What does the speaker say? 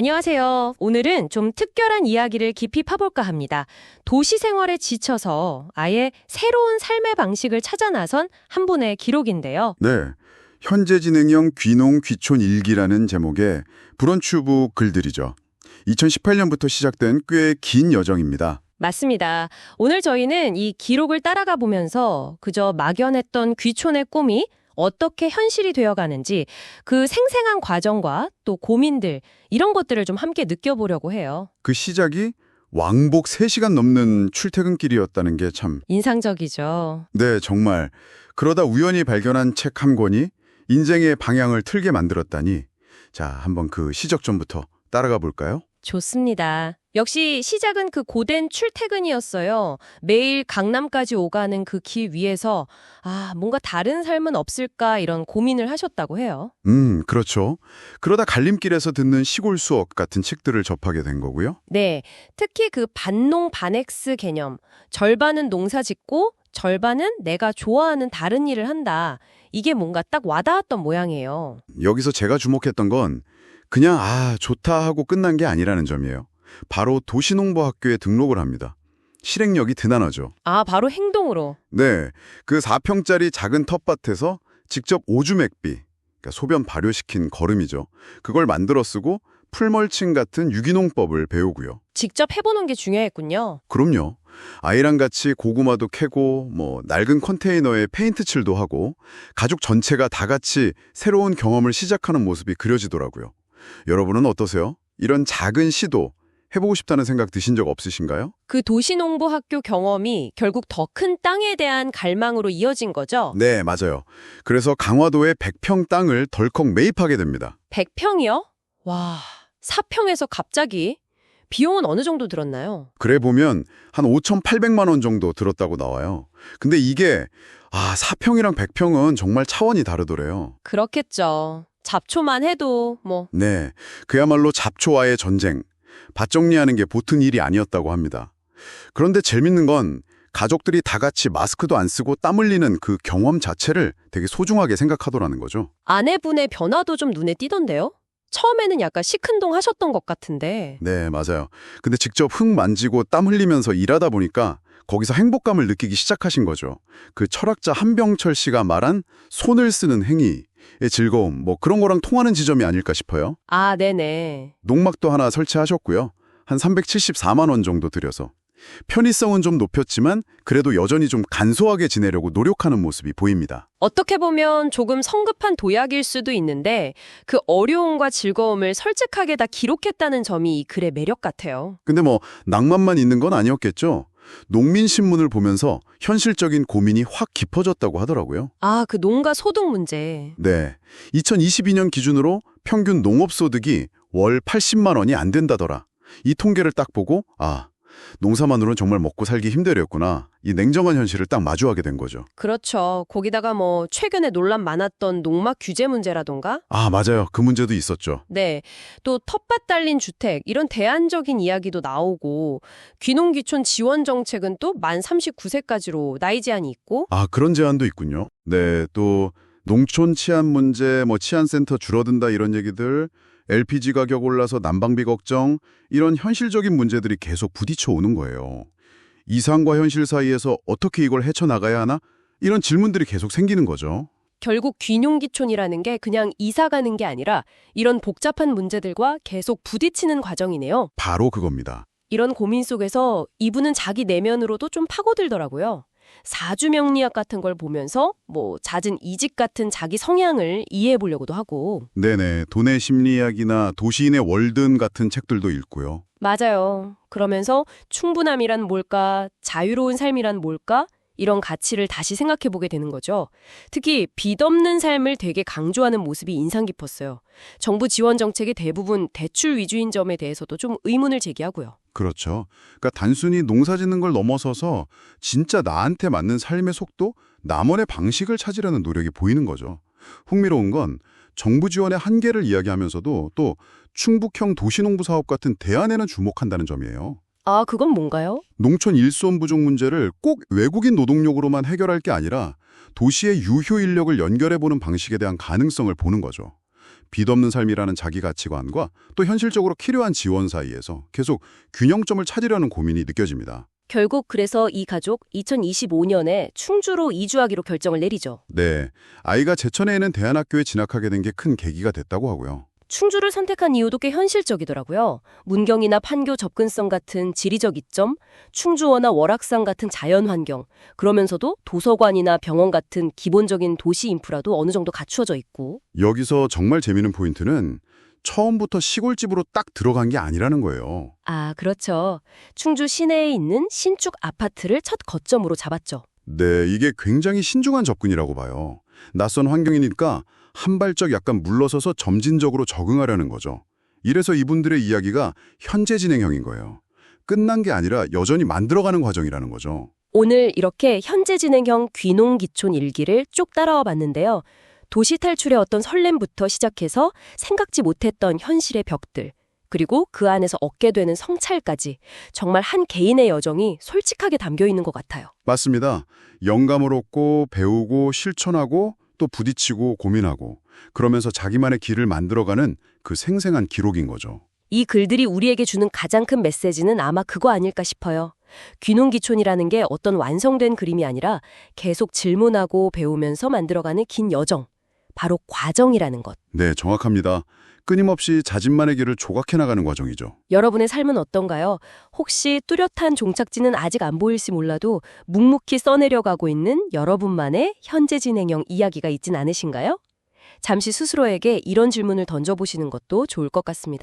안녕하세요. 오늘은 좀 특별한 이야기를 깊이 파볼까 합니다. 도시 생활에 지쳐서 아예 새로운 삶의 방식을 찾아 나선 한 분의 기록인데요. 네, 현재진행형 귀농 귀촌 일기라는 제목의 브런치부 글들이죠. 2018년부터 시작된 꽤 긴 여정입니다. 맞습니다. 오늘 저희는 이 기록을 따라가 보면서 그저 막연했던 귀촌의 꿈이 어떻게 현실이 되어가는지 그 생생한 과정과 또 고민들 이런 것들을 좀 함께 느껴보려고 해요. 그 시작이 왕복 3시간 넘는 출퇴근길이었다는 게 참... 인상적이죠. 네, 정말. 그러다 우연히 발견한 책 한 권이 인생의 방향을 틀게 만들었다니. 자, 한번 그 시작점부터 따라가 볼까요? 좋습니다. 역시 시작은 그 고된 출퇴근이었어요. 매일 강남까지 오가는 그 길 위에서 뭔가 다른 삶은 없을까 이런 고민을 하셨다고 해요. 그렇죠. 그러다 갈림길에서 듣는 시골 수업 같은 책들을 접하게 된 거고요. 네, 특히 그 반농 반엑스 개념. 절반은 농사 짓고 절반은 내가 좋아하는 다른 일을 한다. 이게 뭔가 딱 와닿았던 모양이에요. 여기서 제가 주목했던 건 그냥 좋다 하고 끝난 게 아니라는 점이에요. 바로 도시농부학교에 등록을 합니다. 실행력이 드나나죠. 바로 행동으로. 네, 그 4평짜리 작은 텃밭에서 직접 오주맥비, 그러니까 소변 발효시킨 거름이죠. 그걸 만들어 쓰고 풀멀칭 같은 유기농법을 배우고요. 직접 해보는 게 중요했군요. 그럼요. 아이랑 같이 고구마도 캐고 낡은 컨테이너에 페인트 칠도 하고 가족 전체가 다 같이 새로운 경험을 시작하는 모습이 그려지더라고요. 여러분은 어떠세요? 이런 작은 시도 해보고 싶다는 생각 드신 적 없으신가요? 그 도시농부학교 경험이 결국 더 큰 땅에 대한 갈망으로 이어진 거죠? 네, 맞아요. 그래서 강화도에 100평 땅을 덜컥 매입하게 됩니다. 100평이요? 와, 4평에서 갑자기? 비용은 어느 정도 들었나요? 그래 보면 한 5,800만 원 정도 들었다고 나와요. 근데 이게 4평이랑 100평은 정말 차원이 다르더래요. 그렇겠죠. 잡초만 해도 네, 그야말로 잡초와의 전쟁. 밭 정리하는 게 보통 일이 아니었다고 합니다. 그런데 재밌는 건 가족들이 다 같이 마스크도 안 쓰고 땀 흘리는 그 경험 자체를 되게 소중하게 생각하더라는 거죠. 아내분의 변화도 좀 눈에 띄던데요? 처음에는 약간 시큰둥 하셨던 것 같은데. 네, 맞아요. 근데 직접 흙 만지고 땀 흘리면서 일하다 보니까 거기서 행복감을 느끼기 시작하신 거죠. 그 철학자 한병철 씨가 말한 손을 쓰는 행위의 즐거움, 그런 거랑 통하는 지점이 아닐까 싶어요. 네네. 농막도 하나 설치하셨고요. 한 374만 원 정도 들여서. 편의성은 좀 높였지만 그래도 여전히 좀 간소하게 지내려고 노력하는 모습이 보입니다. 어떻게 보면 조금 성급한 도약일 수도 있는데 그 어려움과 즐거움을 솔직하게 다 기록했다는 점이 이 글의 매력 같아요. 근데 낭만만 있는 건 아니었겠죠? 농민신문을 보면서 현실적인 고민이 확 깊어졌다고 하더라고요. 그 농가 소득 문제. 네, 2022년 기준으로 평균 농업소득이 월 80만 원이 안 된다더라. 이 통계를 딱 보고 농사만으로는 정말 먹고 살기 힘들었구나. 이 냉정한 현실을 딱 마주하게 된 거죠. 그렇죠. 거기다가 최근에 논란 많았던 농막 규제 문제라던가? 맞아요. 그 문제도 있었죠. 네. 또 텃밭 달린 주택 이런 대안적인 이야기도 나오고 귀농귀촌 지원 정책은 또 만 39세까지로 나이 제한이 있고 그런 제한도 있군요. 네, 또 농촌 치안 문제, 치안센터 줄어든다 이런 얘기들, LPG 가격 올라서 난방비 걱정, 이런 현실적인 문제들이 계속 부딪혀 오는 거예요. 이상과 현실 사이에서 어떻게 이걸 헤쳐나가야 하나? 이런 질문들이 계속 생기는 거죠. 결국 귀농귀촌이라는 게 그냥 이사 가는 게 아니라 이런 복잡한 문제들과 계속 부딪히는 과정이네요. 바로 그겁니다. 이런 고민 속에서 이분은 자기 내면으로도 좀 파고들더라고요. 사주명리학 같은 걸 보면서 잦은 이직 같은 자기 성향을 이해해 보려고도 하고. 네네, 돈의 심리학이나 도시인의 월든 같은 책들도 읽고요. 맞아요. 그러면서 충분함이란 뭘까, 자유로운 삶이란 뭘까, 이런 가치를 다시 생각해 보게 되는 거죠. 특히 빚 없는 삶을 되게 강조하는 모습이 인상 깊었어요. 정부 지원 정책이 대부분 대출 위주인 점에 대해서도 좀 의문을 제기하고요. 그렇죠. 그러니까 단순히 농사 짓는 걸 넘어서서 진짜 나한테 맞는 삶의 속도, 나만의 방식을 찾으려는 노력이 보이는 거죠. 흥미로운 건 정부 지원의 한계를 이야기하면서도 또 충북형 도시농부 사업 같은 대안에는 주목한다는 점이에요. 그건 뭔가요? 농촌 일손 부족 문제를 꼭 외국인 노동력으로만 해결할 게 아니라 도시의 유효 인력을 연결해보는 방식에 대한 가능성을 보는 거죠. 빚없는 삶이라는 자기 가치관과 또 현실적으로 필요한 지원 사이에서 계속 균형점을 찾으려는 고민이 느껴집니다. 결국 그래서 이 가족 2025년에 충주로 이주하기로 결정을 내리죠. 네, 아이가 제천에 있는 대안학교에 진학하게 된 게 큰 계기가 됐다고 하고요. 충주를 선택한 이유도 꽤 현실적이더라고요. 문경이나 판교 접근성 같은 지리적 이점, 충주어나 월악산 같은 자연 환경, 그러면서도 도서관이나 병원 같은 기본적인 도시 인프라도 어느 정도 갖추어져 있고. 여기서 정말 재미있는 포인트는 처음부터 시골집으로 딱 들어간 게 아니라는 거예요. 아, 그렇죠. 충주 시내에 있는 신축 아파트를 첫 거점으로 잡았죠. 네, 이게 굉장히 신중한 접근이라고 봐요. 낯선 환경이니까 한 발짝 약간 물러서서 점진적으로 적응하려는 거죠. 이래서 이분들의 이야기가 현재 진행형인 거예요. 끝난 게 아니라 여전히 만들어가는 과정이라는 거죠. 오늘 이렇게 현재 진행형 귀농귀촌 일기를 쭉 따라와 봤는데요. 도시 탈출의 어떤 설렘부터 시작해서 생각지 못했던 현실의 벽들, 그리고 그 안에서 얻게 되는 성찰까지 정말 한 개인의 여정이 솔직하게 담겨 있는 것 같아요. 맞습니다. 영감을 얻고 배우고 실천하고 또 부딪히고 고민하고 그러면서 자기만의 길을 만들어가는 그 생생한 기록인 거죠. 이 글들이 우리에게 주는 가장 큰 메시지는 아마 그거 아닐까 싶어요. 귀농귀촌이라는 게 어떤 완성된 그림이 아니라 계속 질문하고 배우면서 만들어가는 긴 여정, 바로 과정이라는 것. 네, 정확합니다. 끊임없이 자신만의 길을 조각해 나가는 과정이죠. 여러분의 삶은 어떤가요? 혹시 뚜렷한 종착지는 아직 안 보일지 몰라도 묵묵히 써내려가고 있는 여러분만의 현재 진행형 이야기가 있진 않으신가요? 잠시 스스로에게 이런 질문을 던져보시는 것도 좋을 것 같습니다.